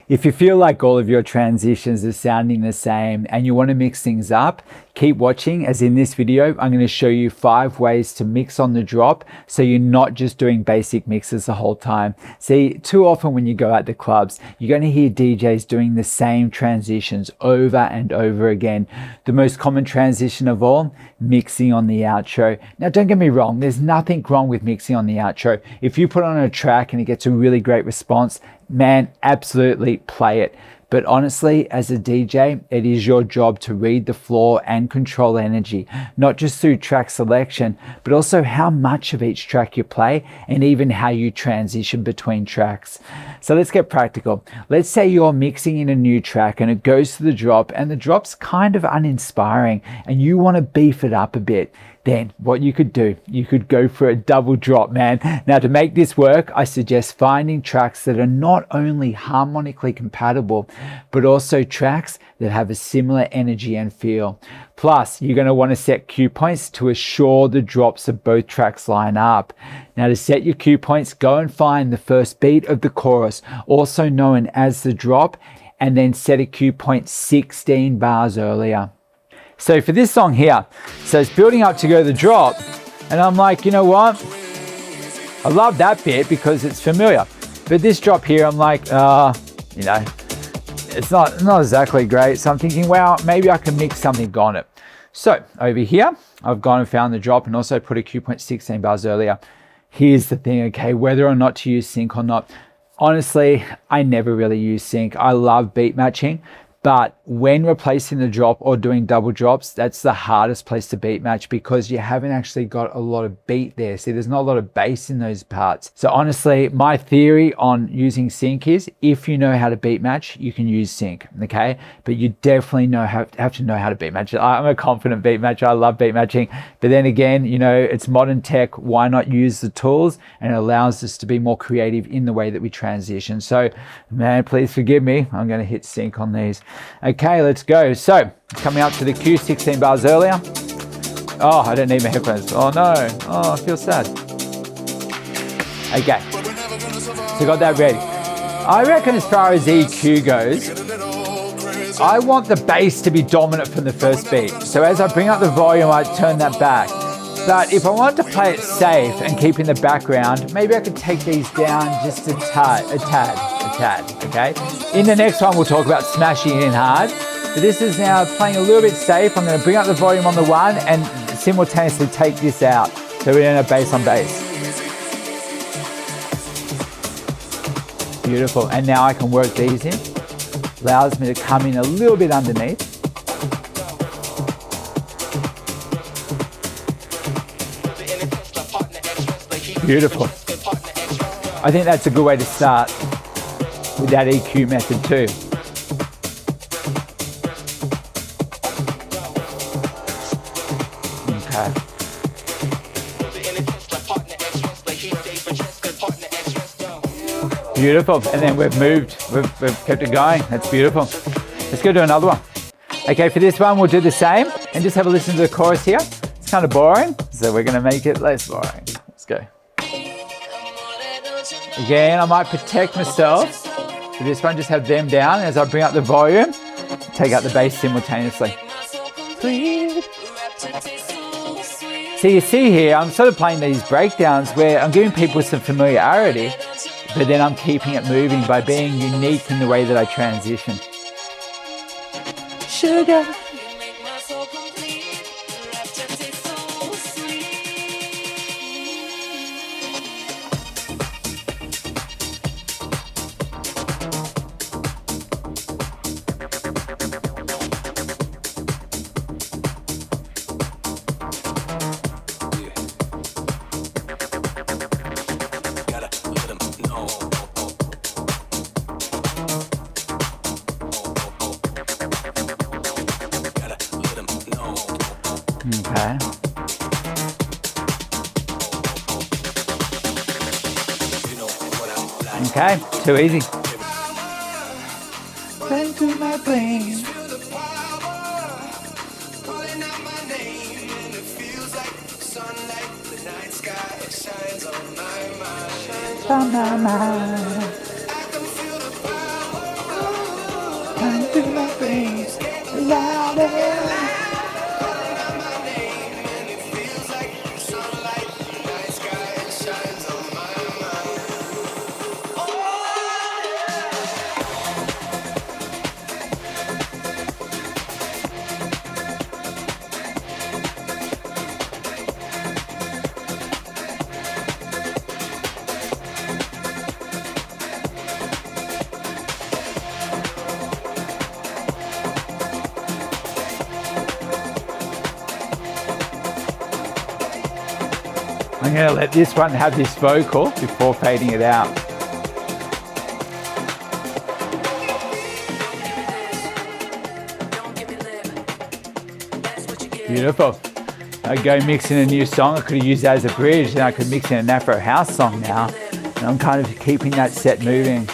If you feel like all of your transitions are sounding the same and you want to mix things up, keep watching, as in this video, I'm going to show you 5 ways to mix on the drop so you're not just doing basic mixes the whole time. See, too often when you go out to clubs, you're going to hear DJs doing the same transitions over and over again. The most common transition of all, mixing on the outro. Now, don't get me wrong, there's nothing wrong with mixing on the outro. If you put on a track and it gets a really great response, man, absolutely play it. But honestly, as a DJ, it is your job to read the floor and control energy, not just through track selection, but also how much of each track you play and even how you transition between tracks. So let's get practical. Let's say you're mixing in a new track and it goes to the drop and the drop's kind of uninspiring and you want to beef it up a bit. Then what you could do, you could go for a double drop, man. Now, to make this work, I suggest finding tracks that are not only harmonically compatible, but also tracks that have a similar energy and feel. Plus, you're going to want to set cue points to assure the drops of both tracks line up. Now, to set your cue points, go and find the first beat of the chorus, also known as the drop, and then set a cue point 16 bars earlier. So for this song here, so it's building up to go to the drop, and I'm like, you know what? I love that bit because it's familiar. But this drop here, I'm like, you know, it's not exactly great. So I'm thinking, wow, maybe I can mix something on it. So over here, I've gone and found the drop and also put a cue point 16 bars earlier. Here's the thing, okay, whether or not to use sync or not. Honestly, I never really use sync. I love beat matching. But when replacing the drop or doing double drops, that's the hardest place to beat match because you haven't actually got a lot of beat there. See, there's not a lot of bass in those parts. So honestly, my theory on using sync is if you know how to beat match, you can use sync, okay? But you definitely have to know how to beat match. I'm a confident beat matcher. I love beat matching. But then again, you know, it's modern tech. Why not use the tools? And it allows us to be more creative in the way that we transition. So, man, please forgive me. I'm going to hit sync on these. Okay, let's go. So, coming up to the cue, 16 bars earlier. Oh, I don't need my headphones. Oh no. Oh, I feel sad. Okay, so got that ready. I reckon as far as EQ goes, I want the bass to be dominant from the first beat. So as I bring up the volume, I turn that back. But if I want to play it safe and keep in the background, maybe I could take these down just a tad, okay? In the next one, we'll talk about smashing it in hard. But this is now playing a little bit safe. I'm going to bring up the volume on the one and simultaneously take this out. So we don't have bass on bass. Beautiful. And now I can work these in. Allows me to come in a little bit underneath. Beautiful. I think that's a good way to start with that EQ method too. Okay. Beautiful. And then we've kept it going. That's beautiful. Let's go do another one. Okay, for this one, we'll do the same and just have a listen to the chorus here. It's kind of boring, so we're going to make it less boring. Let's go. Again, I might protect myself. For this one, just have them down as I bring up the volume, take out the bass simultaneously. So you see here, I'm sort of playing these breakdowns where I'm giving people some familiarity, but then I'm keeping it moving by being unique in the way that I transition. Sugar. Okay. Okay, too easy. Bang to my brain. On my mind. I'm going to let this one have this vocal before fading it out. Beautiful. I go mixing a new song. I could have used that as a bridge, and I could mix in an Afro house song now. And I'm kind of keeping that set moving.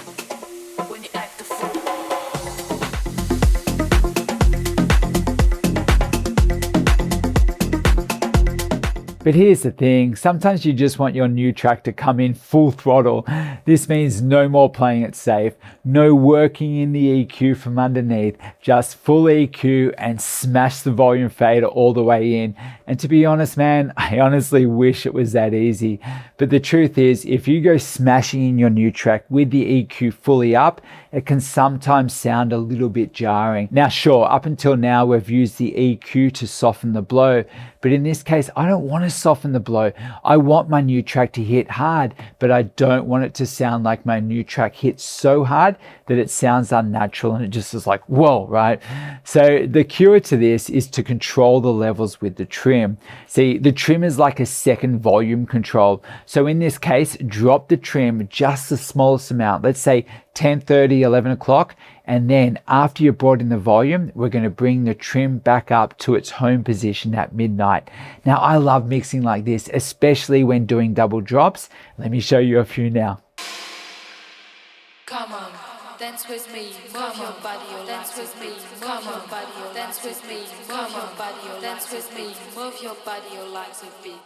But here's the thing, sometimes you just want your new track to come in full throttle. This means no more playing it safe, no working in the EQ from underneath, just full EQ and smash the volume fader all the way in. And to be honest, man, I honestly wish it was that easy. But the truth is, if you go smashing in your new track with the EQ fully up, it can sometimes sound a little bit jarring. Now, sure, up until now, we've used the EQ to soften the blow. But in this case, I don't want to soften the blow. I want my new track to hit hard, but I don't want it to sound like my new track hits so hard that it sounds unnatural and it just is like, whoa, right? So the cure to this is to control the levels with the trim. See, the trim is like a second volume control. So in this case, drop the trim just the smallest amount. Let's say 10:30, 11 o'clock. And then after you've brought in the volume, we're going to bring the trim back up to its home position at midnight. Now, I love mixing like this, especially when doing double drops. Let me show you a few now. Come on, dance with me, move your body, dance with me, move your body, dance with me, move your body, dance with me, move your body, your legs a beat.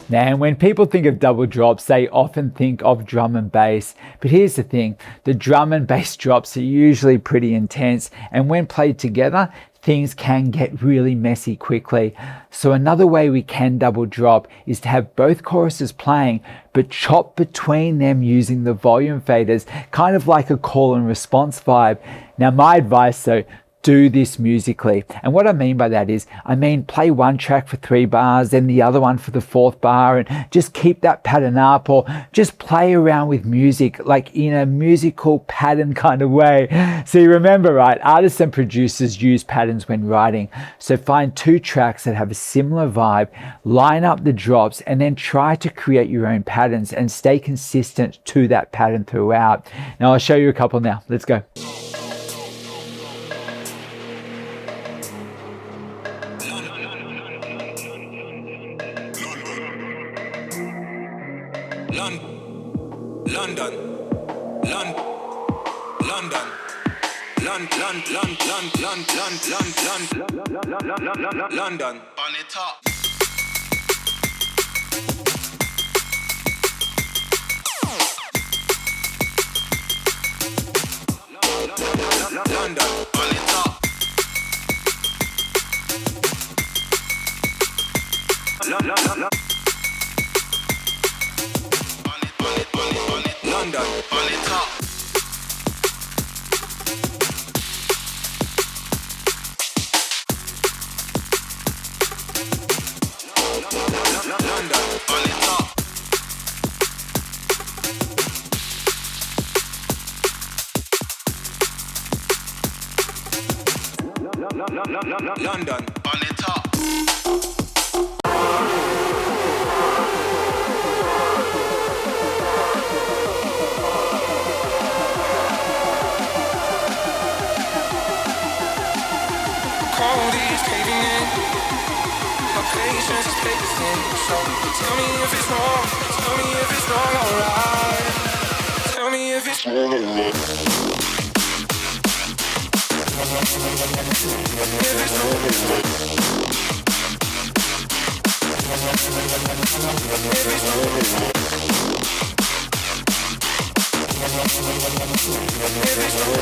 Now, when people think of double drops, they often think of drum and bass, But here's the thing, the drum and bass drops are usually pretty intense, and when played together, things can get really messy quickly. So another way we can double drop is to have both choruses playing, but chop between them using the volume faders, kind of like a call and response vibe. Now my advice though, do this musically. And what I mean by that is, play one track for 3 bars, then the other one for the 4th bar, and just keep that pattern up, or just play around with music, like in a musical pattern kind of way. So you remember, right? Artists and producers use patterns when writing. So find 2 tracks that have a similar vibe, line up the drops, and then try to create your own patterns and stay consistent to that pattern throughout. Now I'll show you a couple now. Let's go. London on the top. London on the top. London on the top. London on the top. Patience is fading, so tell me if it's wrong. Tell me if it's wrong, alright. Tell me if it's wrong, alright. If it's wrong, alright. If it's wrong, alright. If it's wrong,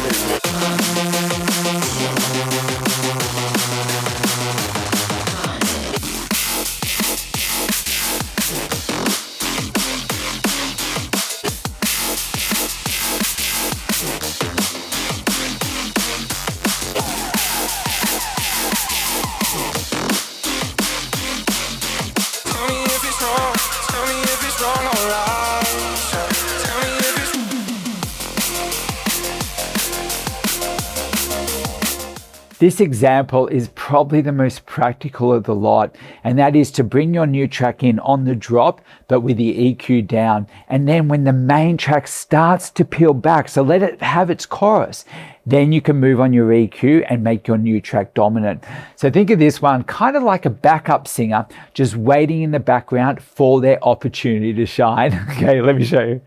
This example is probably the most practical of the lot, and that is to bring your new track in on the drop, but with the EQ down. And then when the main track starts to peel back, so let it have its chorus, then you can move on your EQ and make your new track dominant. So think of this one kind of like a backup singer, just waiting in the background for their opportunity to shine. Okay, let me show you.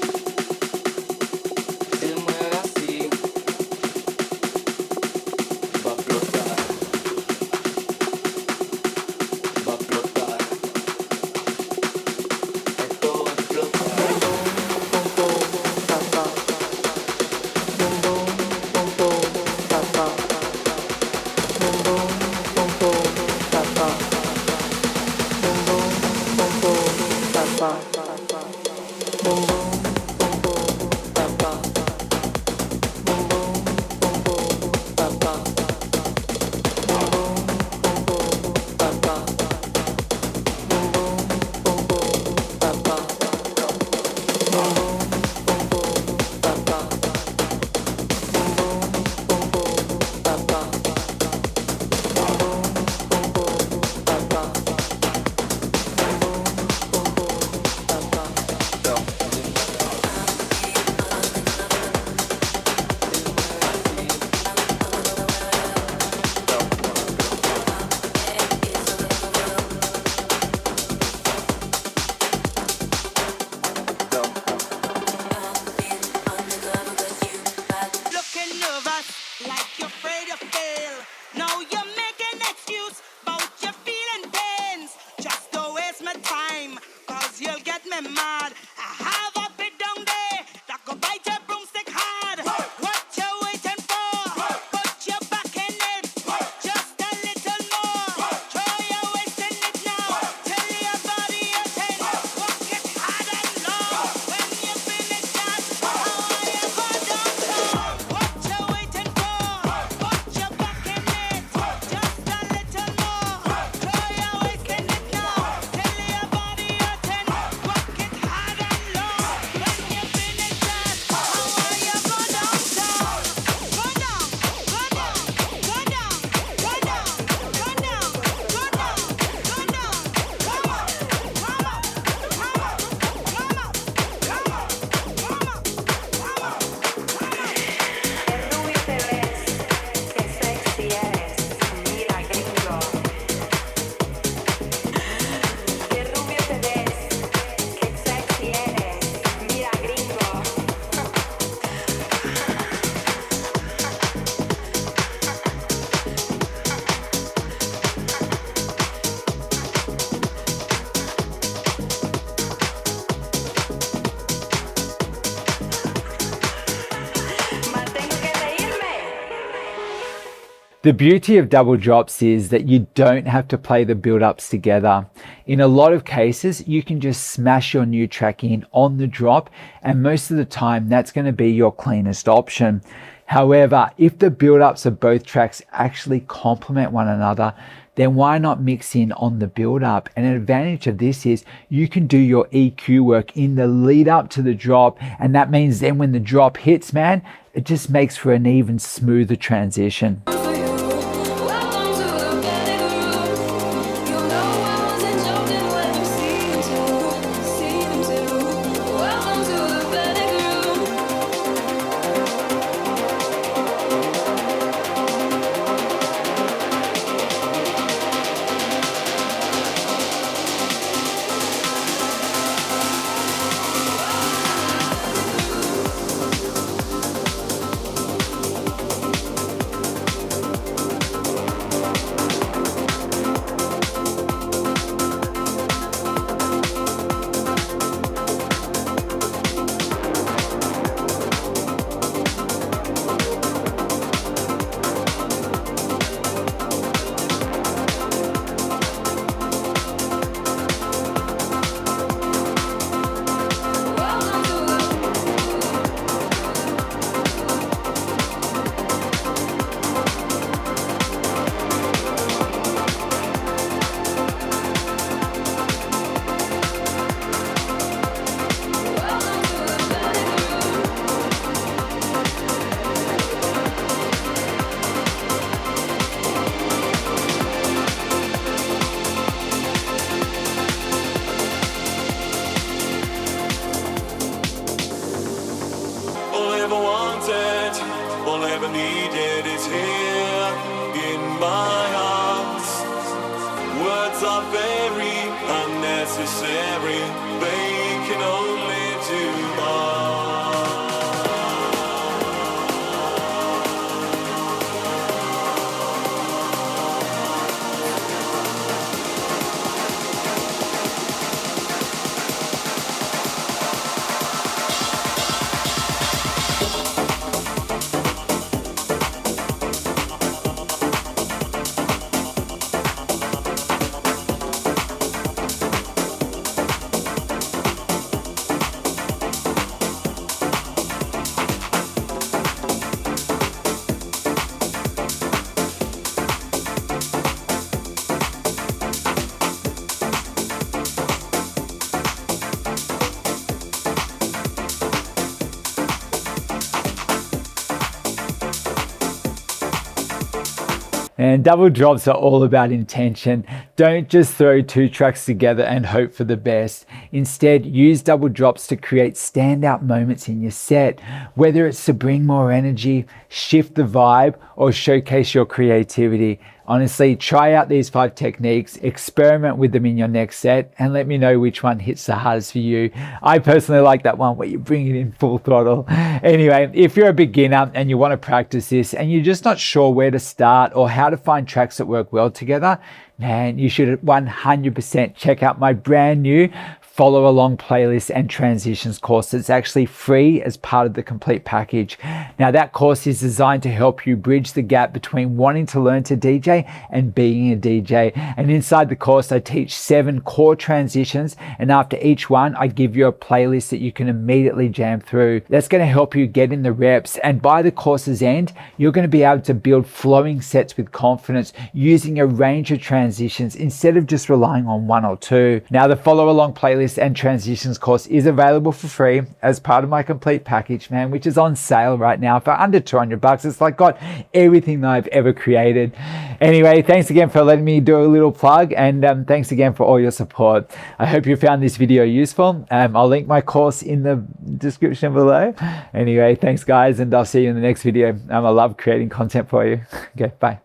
The beauty of double drops is that you don't have to play the build-ups together. In a lot of cases, you can just smash your new track in on the drop, and most of the time that's going to be your cleanest option. However, if the build-ups of both tracks actually complement one another, then why not mix in on the build-up? And an advantage of this is you can do your EQ work in the lead up to the drop, and that means then when the drop hits, man, it just makes for an even smoother transition. All I ever needed is here in my heart. Words are very unnecessary, they can only do more. And double drops are all about intention. Don't just throw two tracks together and hope for the best. Instead, use double drops to create standout moments in your set, whether it's to bring more energy, shift the vibe, or showcase your creativity. Honestly, try out these 5 techniques, experiment with them in your next set, and let me know which one hits the hardest for you. I personally like that one where you bring it in full throttle. Anyway, if you're a beginner and you want to practice this and you're just not sure where to start or how to find tracks that work well together, man, you should 100% check out my brand new follow along playlist and transitions course. It's actually free as part of the complete package. Now that course is designed to help you bridge the gap between wanting to learn to DJ and being a DJ. And inside the course, I teach 7 core transitions, and after each one, I give you a playlist that you can immediately jam through. That's going to help you get in the reps, and by the course's end, you're going to be able to build flowing sets with confidence using a range of transitions instead of just relying on 1 or 2. Now the follow along playlist and transitions course is available for free as part of my complete package, man, which is on sale right now for under $200. It's like got everything that I've ever created. Anyway, thanks again for letting me do a little plug, and thanks again for all your support. I hope you found this video useful. I'll link my course in the description below. Anyway, thanks guys, and I'll see you in the next video. I love creating content for you. Okay, bye.